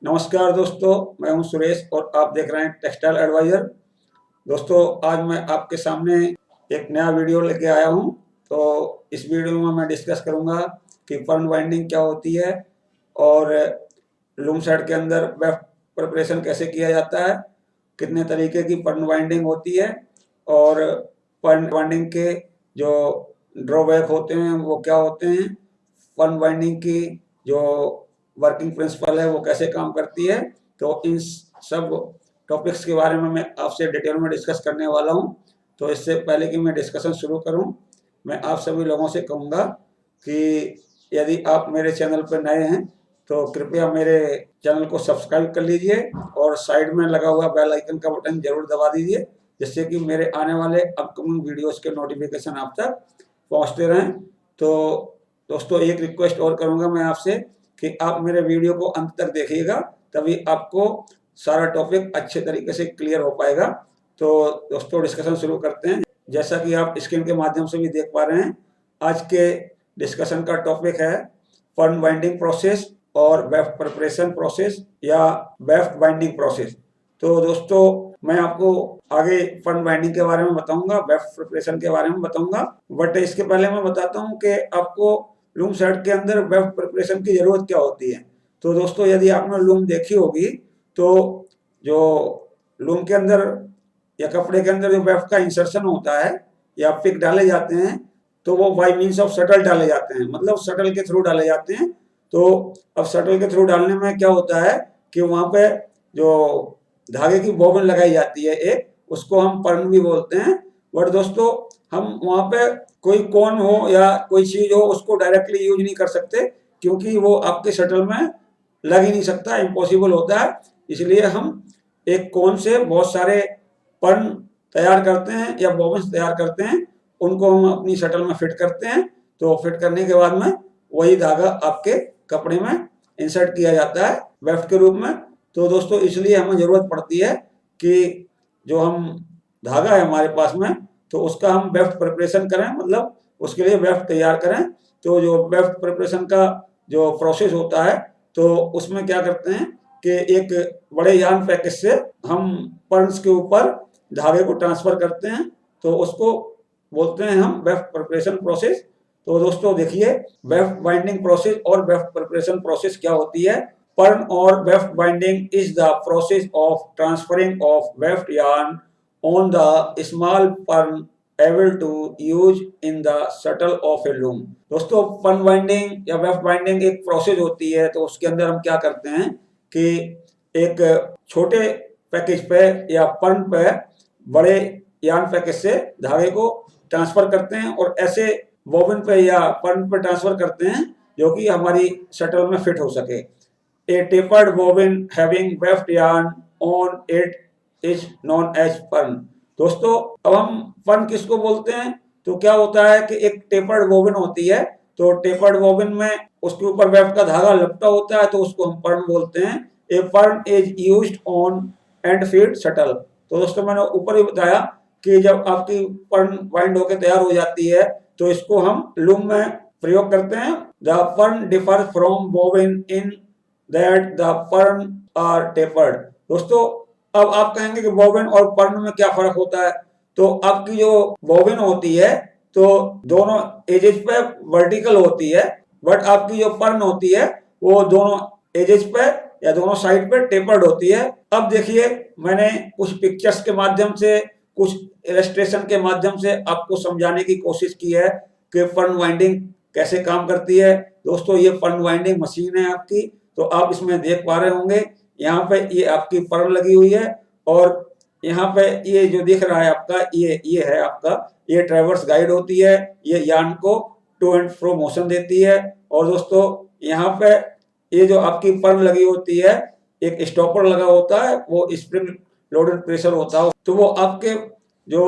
नमस्कार दोस्तों, मैं हूं सुरेश और आप देख रहे हैं टेक्सटाइल एडवाइजर। दोस्तों, आज मैं आपके सामने एक नया वीडियो लेके आया हूं। तो इस वीडियो में मैं डिस्कस करूंगा कि फर्न बाइंडिंग क्या होती है और लूम सेट के अंदर वेफ्ट प्रिपरेशन कैसे किया जाता है, कितने तरीके की फर्न बाइंडिंग होती है और फर्न बाइंडिंग के जो ड्रॉबैक होते हैं वो क्या होते हैं, फर्न बाइंडिंग की जो वर्किंग प्रिंसिपल है वो कैसे काम करती है। तो इन सब टॉपिक्स के बारे में मैं आपसे डिटेल में डिस्कस करने वाला हूं। तो इससे पहले कि मैं डिस्कशन शुरू करूं, मैं आप सभी लोगों से कहूंगा कि यदि आप मेरे चैनल पर नए हैं तो कृपया मेरे चैनल को सब्सक्राइब कर लीजिए और साइड में लगा हुआ बेल आइकन का बटन जरूर दबा दीजिए, जिससे कि मेरे आने वाले अपकमिंग वीडियोस के नोटिफिकेशन आप तक पहुंचते रहें। तो दोस्तों, एक रिक्वेस्ट और करूंगा मैं आपसे कि आप मेरे वीडियो को अंत तक देखिएगा, तभी आपको सारा टॉपिक अच्छे तरीके से क्लियर हो पाएगा। तो दोस्तों, डिस्कशन शुरू करते हैं। जैसा कि आप स्क्रीन के माध्यम से भी देख पा रहे हैं, आज के डिस्कशन का टॉपिक है फर्न बाइंडिंग प्रोसेस और वेफ्ट प्रिपरेशन प्रोसेस या वेफ्ट बाइंडिंग प्रोसेस। तो दोस्तों, मैं आपको आगे फर्न बाइंडिंग के बारे में बताऊंगा, वेफ्ट प्रिपरेशन के बारे में बताऊंगा, बट इसके पहले मैं बताता हूं कि आपको लूम सेट के अंदर वेफ्ट प्रिपरेशन की जरूरत क्या होती है। तो दोस्तों, यदि आपने लूम देखी होगी तो जो लूम के अंदर या कपड़े के अंदर जो वेफ्ट का इंसर्शन होता है या पिक डाले जाते हैं, तो वो बाई मीन्स ऑफ शटल डाले जाते हैं, मतलब शटल के थ्रू डाले जाते हैं। तो अब शटल के थ्रू डालने में क्या होता है कि वहां पे जो धागे की बॉबिन लगाई जाती है एक, उसको हम पर्न भी बोलते हैं। बट दोस्तों, हम वहां पे कोई कोन हो या कोई चीज हो उसको डायरेक्टली यूज नहीं कर सकते, क्योंकि वो आपके शटल में लग ही नहीं सकता, इम्पॉसिबल होता है। इसलिए हम एक कोन से बहुत सारे पर्न तैयार करते हैं या बॉबिन्स तैयार करते हैं, उनको हम अपनी शटल में फिट करते हैं। तो फिट करने के बाद में वही धागा आपके कपड़े में इंसर्ट किया जाता है वेफ्ट के रूप में। तो दोस्तों, इसलिए हमें जरूरत पड़ती है कि जो हम धागा है हमारे पास में, तो उसका हम वेफ्ट प्रिपरेशन करें, मतलब उसके लिए वेफ्ट तैयार करें। तो जो वेफ्ट प्रिपरेशन का जो प्रोसेस होता है, तो उसमें क्या करते हैं कि एक बड़े यार्न पैकेज से हम पर्न्स के ऊपर धागे को ट्रांसफर करते हैं, तो उसको बोलते हैं हम वेफ्ट प्रिपरेशन प्रोसेस। तो दोस्तों देखिए, वेफ्ट बाइंडिंग प्रोसेस और वेफ्ट प्रिपरेशन प्रोसेस क्या होती है। पर्न और weft binding is the process of transferring of weft yarn on the small पर्न able to use in the shuttle of a loom। दोस्तों, पर्न बाइंडिंग या वेफ्ट बाइंडिंग एक प्रोसेस होती है। तो उसके अंदर हम क्या करते हैं कि एक छोटे पैकेज पे या पर्न पे बड़े यार्न पैकेज से धागे को ट्रांसफर करते हैं और ऐसे बॉबिन पे या पर्न पे ट्रांसफर करते हैं जो कि हमारी शटल में फिट हो सके। A tapered bobbin having weft yarn on it is known as पर्न। दोस्तों, अब हम पर्न किसको बोलते हैं? तो क्या होता है कि एक टेपर्ड बोबिन होती है, तो टेपर्ड बोबिन में उसके ऊपर वेफ्ट का धागा लपटा होता है, तो उसको हम पर्न बोलते हैं। ए पर्न is used on and feed shuttle. तो दोस्तों, मैंने ऊपर ही बताया कि जब आपकी पर्न बाइंड होकर तैयार हो जाती है, तो इसको हम लूम में प्रयोग करते हैं। द पर्न differ from bobbin in that the पर्न आर टेपर्ड। दोस्तों, अब आप कहेंगे कि बॉबिन और पर्न में क्या फर्क होता है। तो आपकी जो बॉबिन होती है, तो दोनों एजेस पे वर्टिकल होती है, बट आपकी जो पर्न होती है वो दोनों एजेस पे या दोनों साइड पे टेपर्ड होती है। अब देखिए, मैंने कुछ पिक्चर्स के माध्यम से, कुछ इलस्ट्रेशन के माध्यम से आपको समझाने की कोशिश की है कि पर्न वाइंडिंग कैसे काम करती है। दोस्तों, ये पर्न वाइंडिंग मशीन है आपकी, तो आप इसमें देख पा रहे होंगे, यहाँ पे ये आपकी पर्न लगी हुई है और यहाँ पे ये जो दिख रहा है आपका, ये है आपका, ये ट्रैवर्स गाइड होती है, ये यार्न को टू एंड फ्रो मोशन देती है। और दोस्तों, यहाँ पे ये जो आपकी पर्न लगी होती है, एक स्टॉपर लगा होता है, वो स्प्रिंग लोडेड प्रेशर होता है, तो वो आपके जो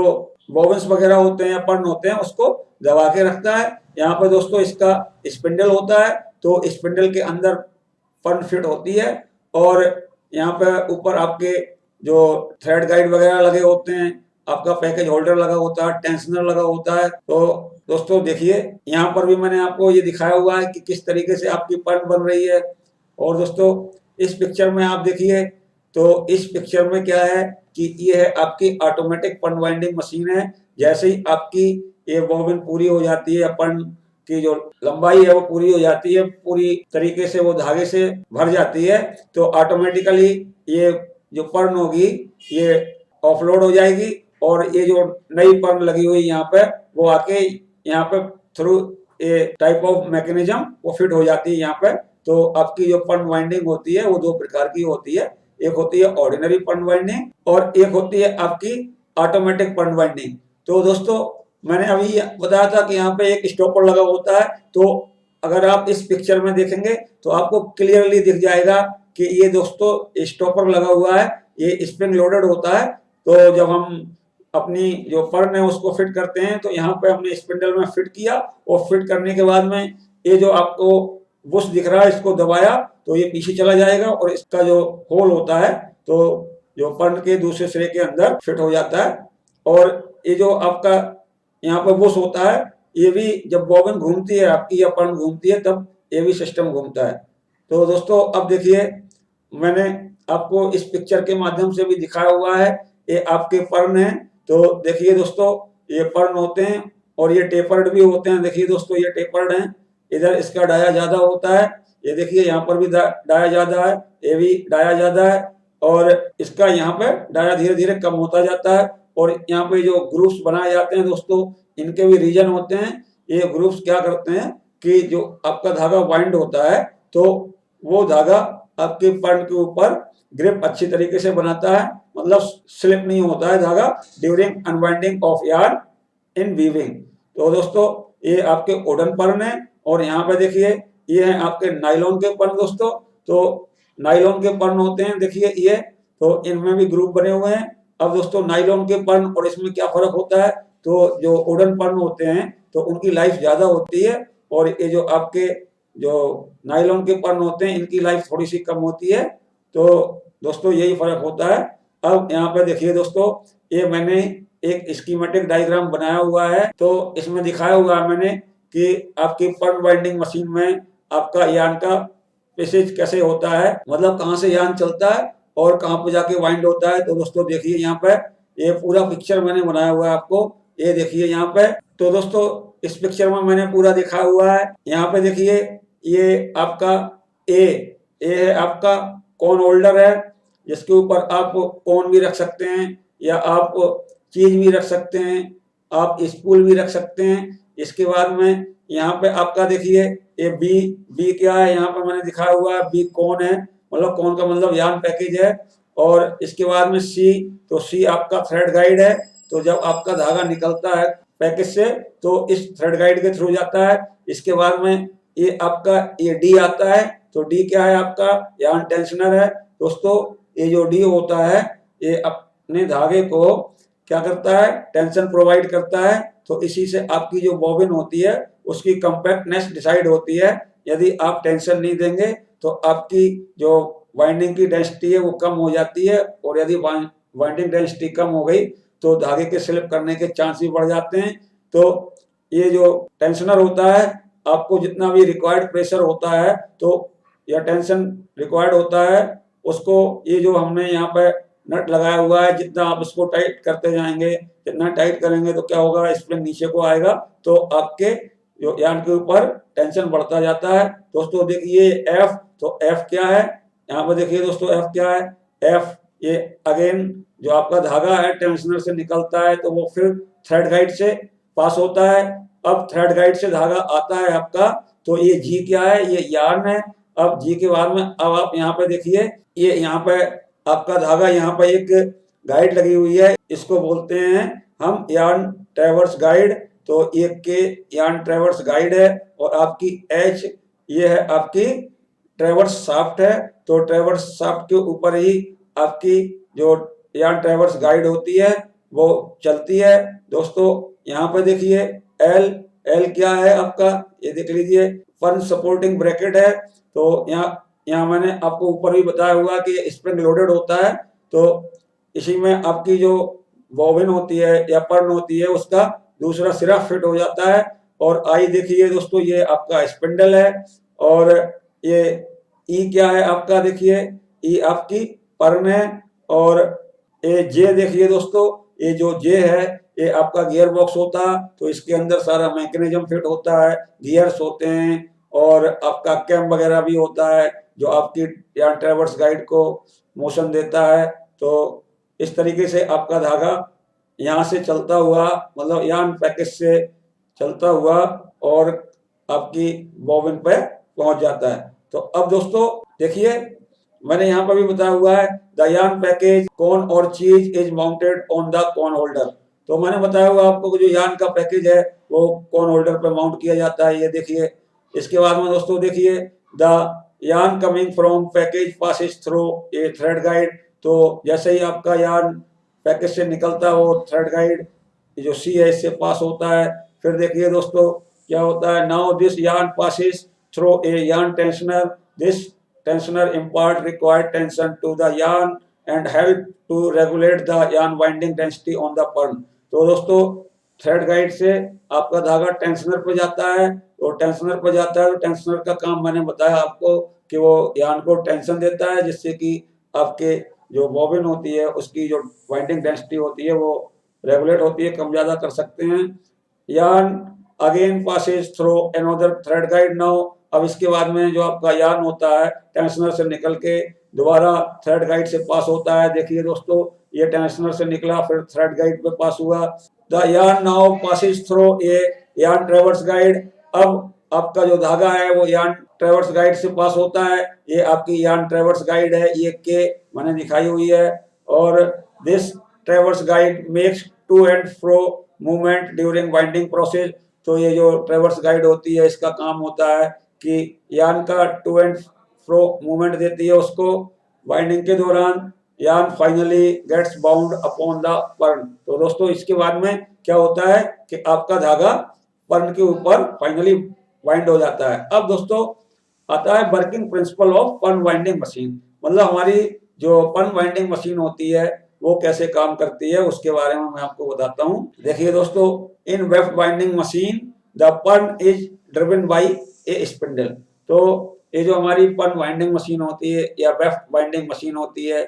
बॉबिन्स वगैरह होते हैं या पर्न होते हैं उसको दबा के रखता है। यहाँ पे दोस्तों इसका स्पिंडल होता है, तो स्पिंडल के अंदर पर्न फिट होती है और यहाँ पे ऊपर आपके जो थ्रेड गाइड वगैरह लगे होते हैं, आपका पैकेज होल्डर लगा होता है, टेंशनर लगा होता है। तो दोस्तों देखिए, यहाँ पर भी मैंने आपको ये दिखाया हुआ है कि किस तरीके से आपकी पर्न बन रही है। और दोस्तों, इस पिक्चर में आप देखिए, तो इस पिक्चर में क्या है कि ये है आपकी ऑटोमेटिक पर्न वाइंडिंग मशीन है। जैसे ही आपकी ये बॉबिन पूरी हो जाती है, पर्न की जो लंबाई है वो पूरी हो जाती है, पूरी तरीके से वो धागे से भर जाती है, तो ऑटोमेटिकली ये जो पर्न होगी ये ऑफलोड हो जाएगी और ये जो नई पर्न लगी हुई यहाँ पे वो आके यहाँ पे through a type of mechanism वो फिट हो जाती है यहाँ पे। तो आपकी जो पर्न वाइंडिंग होती है वो दो प्रकार की होती है, एक होती है ऑर्डिनरी पर्न वाइंडिंग और एक होती है आपकी ऑटोमेटिक पर्न वाइंडिंग। तो दोस्तों मैंने अभी बताया था कि यहाँ पे एक स्टॉपर लगा होता है, तो अगर आप इस पिक्चर में देखेंगे तो आपको क्लियरली दिख जाएगा कि ये दोस्तों स्टॉपर लगा हुआ है, ये स्प्रिंग लोडेड होता है। तो जब हम अपनी जो पर्न है उसको फिट करते हैं तो यहाँ पे हमने स्पिंडल में फिट किया और फिट करने के बाद में ये जो आपको बुश दिख रहा है इसको दबाया तो ये पीछे चला जाएगा और इसका जो होल होता है तो जो पर्न के दूसरे सिरे के अंदर फिट हो जाता है। और ये जो आपका यहाँ पर बुश होता है ये भी जब बॉबिन घूमती है आपकी या पर्न घूमती है तब ये भी सिस्टम घूमता है। तो दोस्तों अब देखिए मैंने आपको इस पिक्चर के माध्यम से भी दिखाया हुआ है, ये आपके पर्न है। तो देखिए दोस्तों ये पर्न होते हैं और ये टेपर्ड भी होते हैं। देखिए दोस्तों ये टेपर्ड हैं, इधर इसका डाया ज्यादा होता है, ये देखिए यहाँ पर भी डाया ज्यादा है, ये भी डाया ज्यादा है और इसका यहाँ पे डाया धीरे धीरे कम होता जाता है। और यहाँ पे जो ग्रुप्स बनाए जाते हैं दोस्तों इनके भी रीजन होते हैं। ये ग्रुप्स क्या करते हैं कि जो आपका धागा वाइंड होता है तो वो धागा आपके पर्न के ऊपर ग्रिप अच्छी तरीके से बनाता है, मतलब स्लिप नहीं होता है धागा during unwinding of yarn in weaving. तो दोस्तों ये आपके वुडन पर्न है और यहाँ पे देखिए ये है आपके नायलॉन के पर्न दोस्तों। तो नायलॉन के पर्न होते हैं देखिए ये, तो इनमें भी ग्रुप बने हुए हैं। अब दोस्तों नायलॉन के पर्न और इसमें क्या फर्क होता है, तो जो वुडन पर्न होते हैं तो उनकी लाइफ ज्यादा होती है और ये जो आपके जो नायलॉन के पर्न होते हैं इनकी लाइफ थोड़ी सी कम होती है। तो दोस्तों यही फर्क होता है। अब यहाँ पे देखिए दोस्तों ये मैंने एक स्कीमेटिक डायग्राम बनाया हुआ है, तो इसमें दिखाया हुआ है मैंने कि आपकी पर्न वाइंडिंग मशीन में आपका यान का पैसेज कैसे होता है, मतलब कहाँ से यान चलता है और कहाँ पे जाके वाइंड होता है। तो दोस्तों देखिए यहाँ पे ये पूरा पिक्चर मैंने बनाया हुआ है आपको, ये देखिए यहाँ पे। तो दोस्तों इस पिक्चर में मैंने पूरा दिखाया हुआ है। यहाँ पे देखिए ये आपका ए है आपका कोन होल्डर है जिसके ऊपर आप कोन भी रख सकते हैं या आप चीज भी रख सकते हैं, आप स्पूल भी रख सकते हैं। इसके बाद में यहाँ पे आपका देखिए ये बी क्या है, यहाँ पे मैंने दिखाया हुआ है बी कोन है, मतलब कोन का मतलब यान पैकेज है। और इसके बाद में सी, तो सी आपका थ्रेड गाइड है, तो जब आपका धागा निकलता है पैकेज से तो इस थ्रेड गाइड के थ्रू जाता है। इसके बाद में ये आपका ये डी आता है, तो डी क्या है आपका यान टेंशनर है दोस्तों। ये जो डी होता है ये अपने धागे को क्या करता है, टेंशन प्रोवाइड करता है। तो इसी से आपकी जो बॉबिन होती है उसकी कंपैक्टनेस डिसाइड होती है। यदि आप टेंशन नहीं देंगे तो आपकी जो वाइंडिंग की डेंसिटी है वो कम हो जाती है और यदि वाइंडिंग डेंसिटी कम हो गई तो धागे के स्लिप करने के चांस भी बढ़ जाते हैं। तो ये जो टेंशनर होता है आपको जितना भी रिक्वायर्ड प्रेशर होता है तो या टेंशन रिक्वायर्ड होता है उसको ये जो हमने यहाँ पे नट लगाया हुआ है जितना आप इसको टाइट करते जाएंगे, जितना टाइट करेंगे तो क्या होगा स्प्रिंग नीचे को आएगा तो आपके जो यान के ऊपर टेंशन बढ़ता जाता है। दोस्तों देखिए एफ, तो एफ क्या है यहाँ पे देखिए दोस्तों एफ क्या है, एफ ये अगेन जो आपका धागा है टेंशनर से निकलता है तो वो फिर थ्रेड गाइड से पास होता है। अब थ्रेड गाइड से धागा आता है आपका, तो ये जी क्या है, ये यार्न है। अब जी के बाद में अब आप यहाँ पे देखिए ये यहाँ पे आपका धागा, यहाँ पे एक गाइड लगी हुई है, इसको बोलते हैं हम यार्न ट्रैवर्स गाइड। तो ये के यार्न ट्रैवर्स गाइड है और आपकी एच ये है आपकी ट्रैवर्स शाफ्ट है। तो ट्रैवर्स शाफ्ट के ऊपर ही आपकी जो यार्न ट्रैवर्स गाइड होती है वो चलती है। दोस्तों यहाँ पे देखिए एल क्या है आपका, ये देख लीजिए पर्न सपोर्टिंग ब्रैकेट है। तो यहाँ मैंने आपको ऊपर भी बताया हुआ कि स्प्रिंग लोडेड होता है, तो इसी में आपकी जो बॉबिन होती है या पर्न होती है उसका दूसरा सिरा फिट हो जाता है। और आई देखिए दोस्तों ये आपका स्पिंडल है और ये ई क्या है आपका, देखिए ई आपकी पर्न है, और ये जे देखिए दोस्तों, ये जो जे है ये आपका गियर बॉक्स होता है, तो इसके अंदर सारा मैकेनिज्म फिट होता है, गियर्स होते हैं, और आपका कैम वगैरह भी होता है जो आपकी यान ट्रैवर्स गाइड को मोशन देता है। तो इस तरीके से आपका धागा यहाँ से चलता हुआ, मतलब यान पैकेज से चलता हुआ और आपकी बॉबिन पे पहुंच जाता है। तो अब दोस्तों देखिए, मैंने यहाँ पर भी बताया हुआ है द यान पैकेज कॉन और cheese is mounted on the cone holder. तो मैंने बताया हुआ आपको कि जो यान का पैकेज है वो कॉन होल्डर पे माउंट किया जाता है, ये देखिए। इसके बाद में दोस्तों देखिए, द यान coming from package passes through A thread guide. तो जैसे ही आपका यान पैकेज से निकलता है वो थ्रेड गाइड जो सी है इससे पास होता है। फिर देखिए दोस्तों क्या होता है, now this yarn passes through a yarn tensioner, this tensioner impart required tension to the yarn and help to regulate the yarn winding density on the pirn. तो दोस्तों थ्रेड गाइड से आपका धागा टेंशनर पर जाता है, तो टेंशनर पर जाता है, तो टेंशनर का काम मैंने बताया आपको कि वो यान को टेंशन देता है, जिससे कि आपके जो बॉबिन होती है उसकी जो वाइंडिंग डेंसिटी होती है वो रेगुलेट होती है, कम ज़्यादा कर सकते हैं। यान again Passage through another thread guide now. अब इसके बाद में जो आपका यान होता है टेंशनर से निकल के दोबारा थ्रेड गाइड से पास होता है। देखिए दोस्तों ये टेंशनर से निकला फिर थ्रेड गाइड पे पास हुआ। द यान नाउ पासेज थ्रू ए यान ट्रैवर्स गाइड। अब आपका जो धागा है वो यान ट्रैवर्स गाइड से पास होता है, ये आपकी यान ट्रैवर्स गाइड है, ये के मैंने दिखाई हुई है। और this traverse guide makes to and fro movement during winding process. तो ये जो ट्रैवर्स गाइड होती है इसका काम होता है कि यान का टू एंड फ्रो मूवमेंट देती है उसको वाइंडिंग के दौरान। Yarn finally gets bound upon the pirn. तो दोस्तों इसके बाद में क्या होता है कि आपका धागा पर्न के ऊपर फाइनली वाइंड हो जाता है। अब दोस्तों आता है वर्किंग प्रिंसिपल ऑफ पर्न वाइंडिंग मशीन, मतलब हमारी जो पर्न वाइंडिंग मशीन होती है वो कैसे काम करती है उसके बारे में मैं आपको बताता हूँ। देखिए दोस्तों, इन वेफ्ट वाइंडिंग मशीन द पर्न is driven by A spindle. तो ये जो हमारी पर्न वाइंडिंग मशीन होती है या वेफ्ट वाइंडिंग मशीन होती है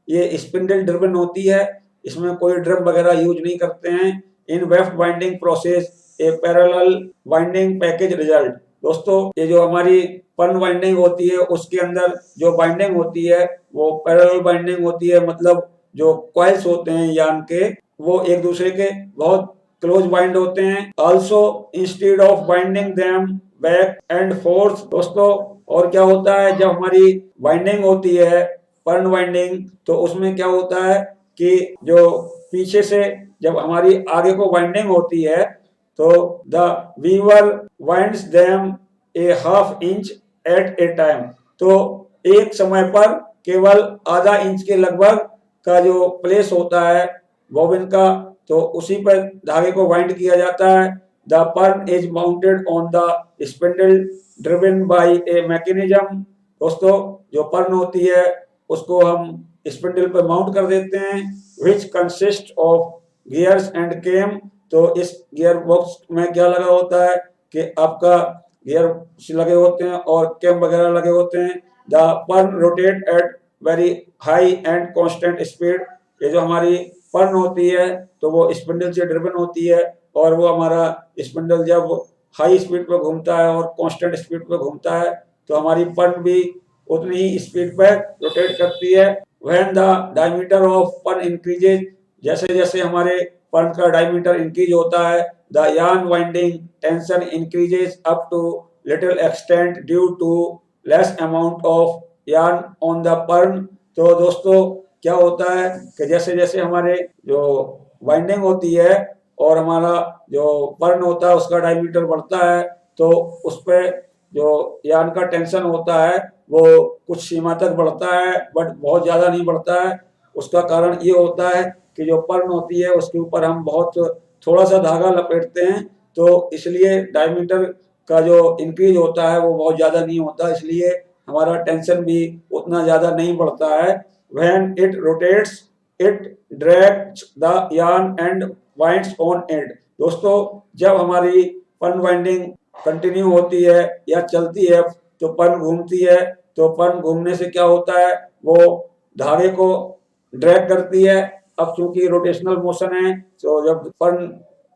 ये स्पिंडल ड्रिवन होती है, इसमें कोई ड्रम वगैरह यूज नहीं करते हैं। In weft winding process a parallel winding package result. दोस्तों ये जो हमारी पर्न वाइंडिंग होती है उसके अंदर जो बाइंडिंग होती है वो पैरेलल बाइंडिंग होती है, मतलब जो कॉइल्स होते हैं यान के वो एक दूसरे के बहुत क्लोज बाइंड होते हैं। Also instead of binding them back and fourth. दोस्तों और क्या होता है जब हमारी बाइंडिंग होती है पर्न वाइंडिंग, तो उसमें क्या होता है कि जो पीछे से जब हमारी आगे को वाइंडिंग होती है तो the weaver winds them a half inch at a time. तो एक समय पर केवल आधा इंच के लगभग का जो प्लेस होता है बॉबिन का, तो उसी पर धागे को वाइंड किया जाता है। द पर्न is mounted on the spindle driven by a mechanism. दोस्तों जो पर्न होती है उसको हम स्पिंडल पर माउंट कर देते हैं, which consist of gears and came. तो इस गियर बॉक्स में क्या लगा होता है कि आपका गियर लगे होते हैं और केम वगैरह लगे होते हैं। द पर्न rotate at very high and constant speed. ये जो हमारी पर्न होती है तो वो स्पिंडल से ड्रिवन होती है और वो हमारा स्पिंडल जब हाई स्पीड पे घूमता है और कांस्टेंट स्पीड पे घूमता है तो हमारी पर्न भी उतनी ही स्पीड पे रोटेट करती है। व्हेन द डायमीटर ऑफ पर्न इंक्रीजेज, जैसे जैसे हमारे पर्न का डायमीटर इंक्रीज होता है the yarn winding tension increases up to little extent due to less amount of yarn on the pirn. तो दोस्तों क्या होता है कि जैसे जैसे हमारे जो वाइंडिंग होती है और हमारा जो पर्न होता है उसका डायमीटर बढ़ता है तो उस पर जो यान का टेंशन होता है वो कुछ सीमा तक बढ़ता है, बट बहुत ज़्यादा नहीं बढ़ता है। उसका कारण ये होता है कि जो पर्न होती है उसके ऊपर हम बहुत थोड़ा सा धागा लपेटते हैं, तो इसलिए डायमीटर का जो इंक्रीज होता है वो बहुत ज़्यादा नहीं होता, इसलिए हमारा टेंशन भी उतना ज़्यादा नहीं बढ़ता है। When it rotates it drags the yarn and winds on it. दोस्तों जब हमारी पर्न वाइंडिंग कंटिन्यू होती है या चलती है तो पर्न घूमती है तो पर्न घूमने से क्या होता है, वो धागे को ड्रैग करती है। अब चूंकि रोटेशनल मोशन है, तो जब पर्न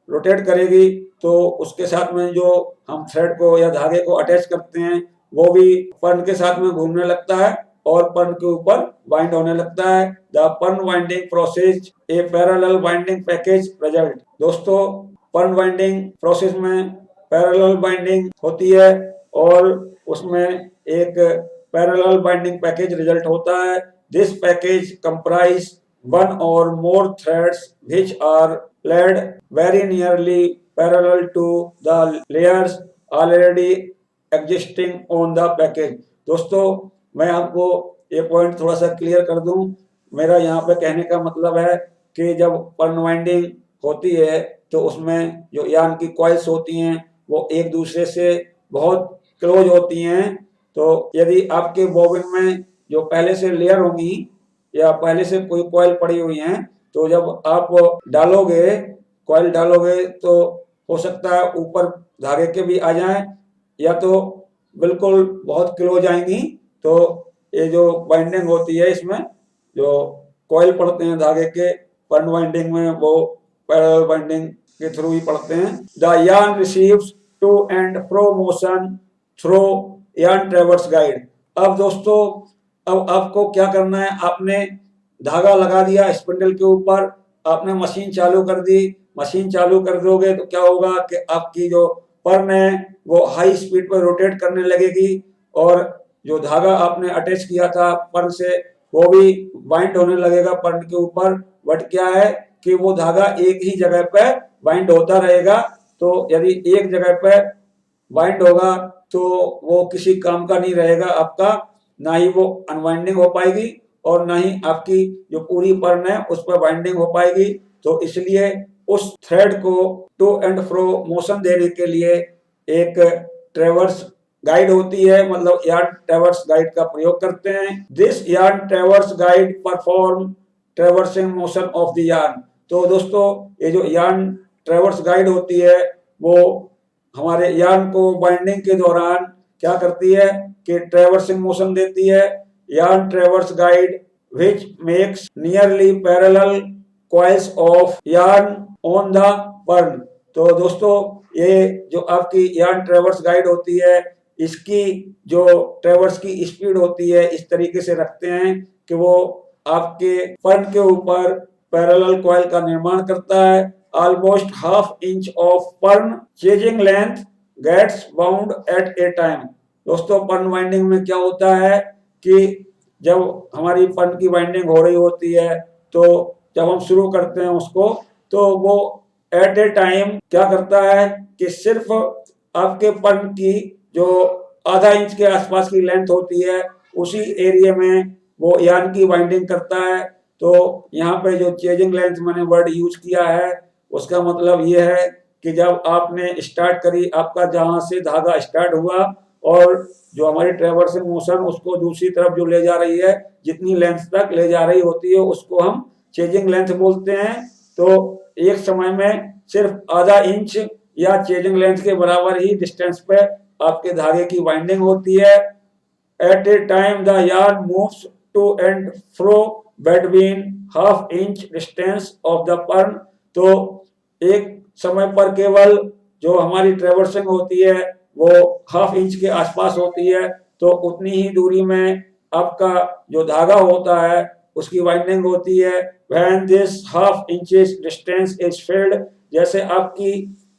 रोटेट करेगी तो उसके साथ में जो हम थ्रेड को या धागे को अटैच करते हैं वो भी पर्न के साथ में घूमने लगता है और पर्न के ऊपर बाइंड होने लगता है। द पर्न winding process a parallel winding package result. दोस्तों, पर्न वाइंडिंग प्रोसेस में पैरेलल बाइंडिंग होती है और उसमें एक पैरेलल बाइंडिंग पैकेज रिजल्ट होता है। This package comprise one or more threads which are laid very nearly parallel to the layers already existing on the package। दोस्तों, मैं आपको ये पॉइंट थोड़ा सा क्लियर कर दूं। मेरा यहाँ पे कहने का मतलब है कि जब पर्न वाइंडिंग होती है तो उसमें जो यार्न की कॉइल्स होती हैं वो एक दूसरे से बहुत क्लोज होती हैं। तो यदि आपके बॉबिन में जो पहले से लेयर होंगी या पहले से कोई कॉइल पड़ी हुई हैं, तो जब आप डालोगे, कॉइल डालोगे, तो हो सकता है ऊपर धागे के भी आ जाएं या तो बिल्कुल बहुत क्लोज आएंगी। तो ये जो बाइंडिंग होती है इसमें जो कॉइल पड़ते हैं धागे के पर्न वाइंडिंग में वो पैरेलल बाइंडिंग के थ्रू ही पड़ते हैं। The yarn receives to and fro motion through yarn traverse guide. अब दोस्तों, अब आपको क्या करना है, आपने धागा लगा दिया स्पिंडल के ऊपर, आपने मशीन चालू कर दी। मशीन चालू कर दोगे तो क्या होगा कि आपकी जो पर्न है वो हाई स्पीड पर रोटेट करने लगेगी और जो धागा आपने अटैच किया था पर्न से वो भी बाइंड होने लगेगा पर्न के ऊपर। बट क्या है कि वो धागा एक ही जगह पे बाइंड होता रहेगा। तो यदि एक जगह पे बाइंड होगा तो वो किसी काम का नहीं रहेगा आपका, ना ही वो अनवाइंडिंग हो पाएगी और ना ही आपकी जो पूरी पर्न है उस पर बाइंडिंग हो पाएगी। तो इसलिए उस थ्रेड को टू एंड फ्रो मोशन देने के लिए एक ट्रैवर्स गाइड होती है, मतलब यार्न ट्रैवर्स गाइड का प्रयोग करते हैं। This yarn traverse guide perform traversing motion of the yarn. तो दोस्तों, ये जो यार्न ट्रैवर्स गाइड होती है वो हमारे यार्न को बाइंडिंग के दौरान क्या करती है कि ट्रैवर्सिंग मोशन देती है। Yarn traverse guide which makes nearly parallel coils of yarn on the पर्न। तो दोस्तों, ये जो आपकी यार्न ट्रैवर्स गाइड होती है इसकी जो ट्रैवर्स की स्पीड होती है इस तरीके से रखते हैं कि वो आपके पर्न के ऊपर पैरेलल कॉइल का निर्माण करता है। Almost half inch of pirn chasing length gets bound at a time. दोस्तों, पर्न वाइंडिंग में क्या होता है कि जब हमारी पर्न की बाइंडिंग हो रही होती है तो जब हम शुरू करते हैं उसको, तो वो एट ए टाइम क्या करता है कि सिर्फ आपके पर्न की जो आधा इंच के आसपास की लेंथ होती है उसी एरिया में वो यार्न की बाइंडिंग करता है। तो यहाँ पे जो चेजिंग लेंथ मैंने वर्ड यूज किया है उसका मतलब ये है कि जब आपने स्टार्ट करी, आपका जहां से धागा स्टार्ट हुआ और जो हमारी ट्रैवर्सिंग मोशन उसको दूसरी तरफ जो ले जा रही है, जितनी लेंथ तक ले जा रही होती है उसको हम चेजिंग लेंथ बोलते हैं। तो एक समय में सिर्फ आधा इंच या चेजिंग लेंथ के बराबर ही डिस्टेंस पे आपके धागे की बाइंडिंग होती है। At a time the yarn moves to and fro between half inch distance of the pirn. तो एक समय पर केवल जो हमारी ट्रैवर्सिंग होती है वो हाफ इंच के आसपास होती है, तो उतनी ही दूरी में आपका जो धागा होता है उसकी बाइंडिंग होती है। When this half inches distance is filled, जैसे आपकी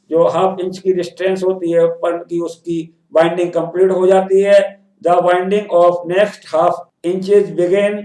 जो हाफ इंच की डिस्टेंस होती है पर्न की उसकी बाइंडिंग कंप्लीट हो जाती है। The binding of next half inches begin.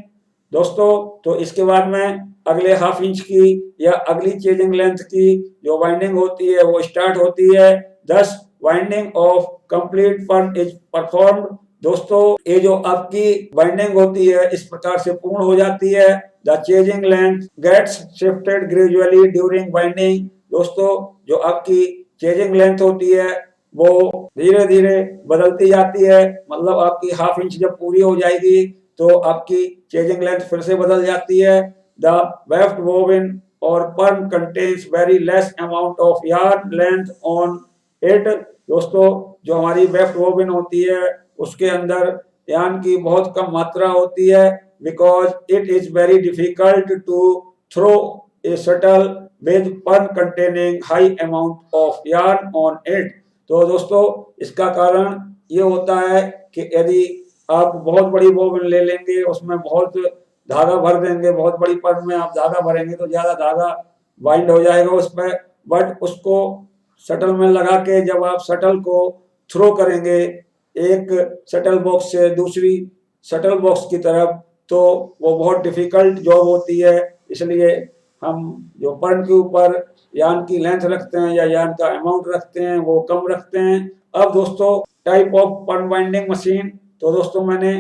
दोस्तों, तो इसके बाद में अगले हाफ इंच की या अगली चेजिंग लेंथ की जो बाइंडिंग होती है वो स्टार्ट होती है। दस बाइंडिंग ऑफ कंप्लीट पर्न इज परफॉर्म्ड। दोस्तों, ये जो आपकी बाइंडिंग होती है इस प्रकार से पूर्ण हो जाती है। The chasing length gets shifted gradually during binding. दोस्तों, जो आपकी चेजिंग लेंथ होती है वो धीरे धीरे बदलती जाती है, मतलब आपकी हाफ इंच जब पूरी हो जाएगी तो आपकी चेजिंग लेंथ फिर से बदल जाती है। द वेफ्ट वोवन और पर्न contains very less amount of yarn length on it. दोस्तों, जो हमारी वेफ्ट वोवन होती है उसके अंदर यान की बहुत कम मात्रा होती है, because it is very difficult to throw a shuttle with pern containing high amount of yarn on it. तो दोस्तों इसका कारण ये होता है कि यदि आप बहुत बड़ी बोबिन ले लेंगे, उसमें बहुत धागा भर देंगे, बहुत बड़ी पर्न में आप धागा भरेंगे तो ज्यादा धागा बाइंड हो जाएगा उस पर, बट उसको शटल में लगा के जब आप शटल को थ्रो करेंगे एक शटल बॉक्स से दूसरी शटल बॉक्स की तरफ, तो वो बहुत डिफिकल्ट जॉब होती है। इसलिए हम जो पर्न के ऊपर यान की लेंथ रखते हैं या यान का अमाउंट रखते हैं वो कम रखते हैं। अब दोस्तों टाइप ऑफ पर्न बाइंडिंग मशीन, तो दोस्तों मैंने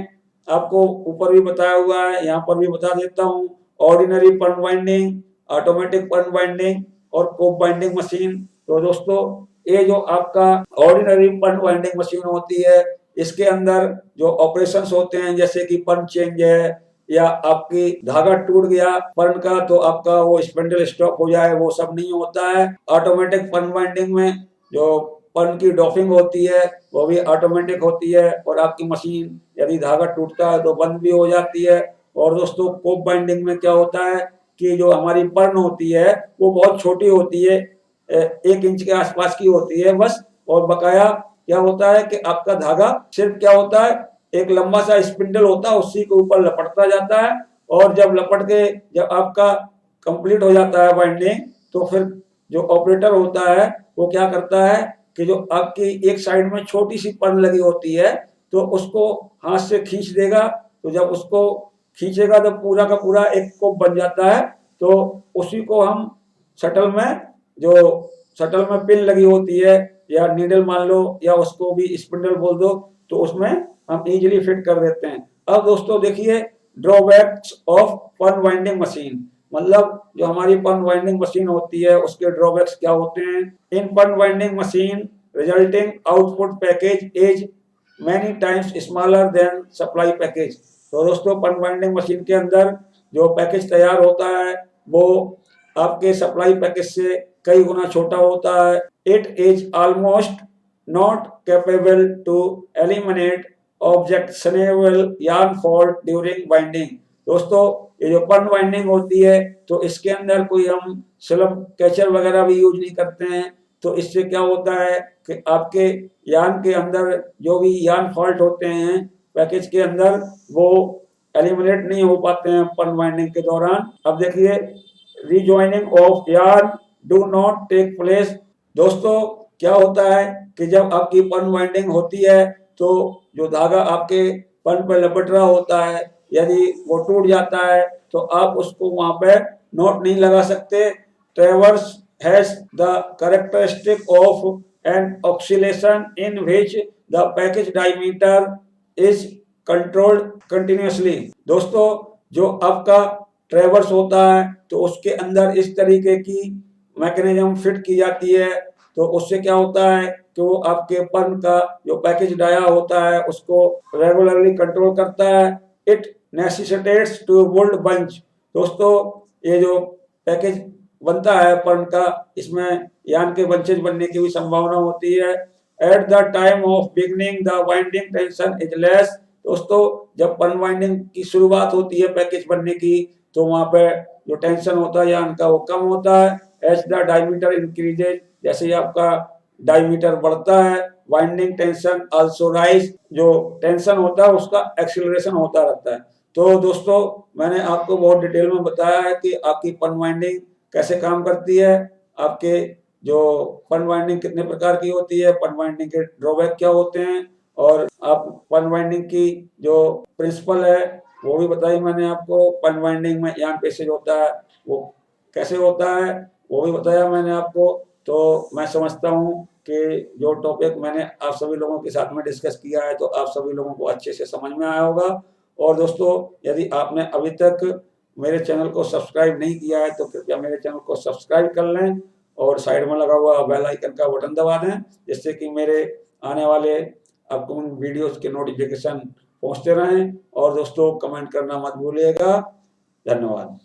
आपको ऊपर भी बताया हुआ है, यहाँ पर भी बता देता हूँ। ऑर्डिनरी पर्न बाइंडिंग, ऑटोमेटिक पर्न बाइंडिंग और कोप बाइंडिंग मशीन। तो दोस्तों ये जो आपका ऑर्डिनरी पर्न बाइंडिंग मशीन होती है, इसके अंदर जो ऑपरेशंस होते हैं जैसे कि पर्न चेंज है या आपकी धागा टूट गया पर्न का तो आपका वो स्पिंडल स्टॉप हो जाए, वो सब नहीं होता है। ऑटोमेटिक पर्न बाइंडिंग में जो पर्न की डॉफिंग होती है वो भी ऑटोमेटिक होती है और आपकी मशीन यदि धागा टूटता है तो बंद भी हो जाती है। और दोस्तों कोप बाइंडिंग में क्या होता है कि जो हमारी पर्न होती है वो बहुत छोटी होती है, 1 इंच के आसपास की होती है बस, और बकाया क्या होता है कि आपका धागा सिर्फ क्या होता है एक लंबा सा स्पिंडल होता है उसी के ऊपर लपटता जाता है, और जब लपट के जब आपका कंप्लीट हो जाता है बाइंडिंग तो फिर जो ऑपरेटर होता है वो क्या करता है कि जो आपकी एक साइड में छोटी सी पर्न लगी होती है तो उसको हाथ से खींच देगा, तो जब उसको खींचेगा तो पूरा का पूरा एक कोप बन जाता है। तो उसी को हम शटल में जो शटल में पिन लगी होती है या नीडल मान लो या उसको भी स्पिंडल बोल दो, तो उसमें हम इजीली फिट कर देते हैं। अब दोस्तों देखिए ड्रॉबैक्स ऑफ पर्न वाइंडिंग मशीन, मतलब जो हमारी पर्न वाइंडिंग मशीन होती है उसके ड्रॉबैक्स क्या होते हैं। इन पर्न winding machine resulting output package is many times smaller than supply package. तो दोस्तों पर्न वाइंडिंग मशीन के अंदर जो पैकेज तैयार होता है वो आपके सप्लाई पैकेज से कई गुना छोटा होता है। It is almost not capable to eliminate objectionable yarn fault during binding. दोस्तों ये जो पर्न बाइंडिंग होती है तो इसके अंदर कोई हम स्लग कैचर वगैरह भी यूज नहीं करते हैं, तो इससे क्या होता है कि आपके यान के अंदर जो भी यान फॉल्ट होते हैं पैकेज के अंदर वो एलिमिनेट नहीं हो पाते हैं पर्न बाइंडिंग के दौरान। अब देखिए rejoining of yarn do not take place. दोस्तों क्या होता है कि जब आपकी पर्न बाइंडिंग होती है तो जो धागा आपके पर्न पर लपट रहा होता है यदि वो टूट जाता है तो आप उसको वहां पे नॉट नहीं लगा सकते। Traverse has the characteristic of an oscillation in which the package diameter is controlled continuously. दोस्तों जो आपका ट्रेवर्स होता है तो उसके अंदर इस तरीके की मैकेनिज्म फिट की जाती है, तो उससे क्या होता है कि वो आपके पर्न का जो पैकेज डाया होता है उसको रेगुलरली कंट्रोल करता है। It necessitates to build bunch. दोस्तों ये जो पैकेज बनता है पर्न का, इसमें यान के बंचेज बनने की भी संभावना होती है। At the time of beginning the winding tension is less. दोस्तों जब पर्न वाइंडिंग की शुरुआत होती है पैकेज बनने की तो वहां पे जो टेंशन होता है यान का वो कम होता है। एज द डायमीटर इंक्रीजेज, जैसे ही आपका डायमीटर बढ़ता है वाइंडिंग टेंशन आल्सो राइज, जो टेंशन होता है उसका एक्सीलरेशन होता रहता है। तो दोस्तों मैंने आपको बहुत डिटेल में बताया है कि आपकी पर्न वाइंडिंग कैसे काम करती है, आपके जो पर्न वाइंडिंग कितने प्रकार की होती है, पर्न वाइंडिंग के ड्रॉबैक क्या होते हैं, और आप पर्न वाइंडिंग की जो प्रिंसिपल है वो भी बताई मैंने आपको। पर्न वाइंडिंग में यान पेसेज होता है वो कैसे होता है वो भी बताया मैंने आपको। तो मैं समझता हूँ कि जो टॉपिक मैंने आप सभी लोगों के साथ में डिस्कस किया है तो आप सभी लोगों को अच्छे से समझ में आया होगा। और दोस्तों यदि आपने अभी तक मेरे चैनल को सब्सक्राइब नहीं किया है तो कृपया मेरे चैनल को सब्सक्राइब कर लें और साइड में लगा हुआ बेल आइकन का बटन दबा दें, जिससे कि मेरे आने वाले अपकमिंग वीडियोस के नोटिफिकेशन पहुंचते रहें। और दोस्तों कमेंट करना मत भूलिएगा। धन्यवाद।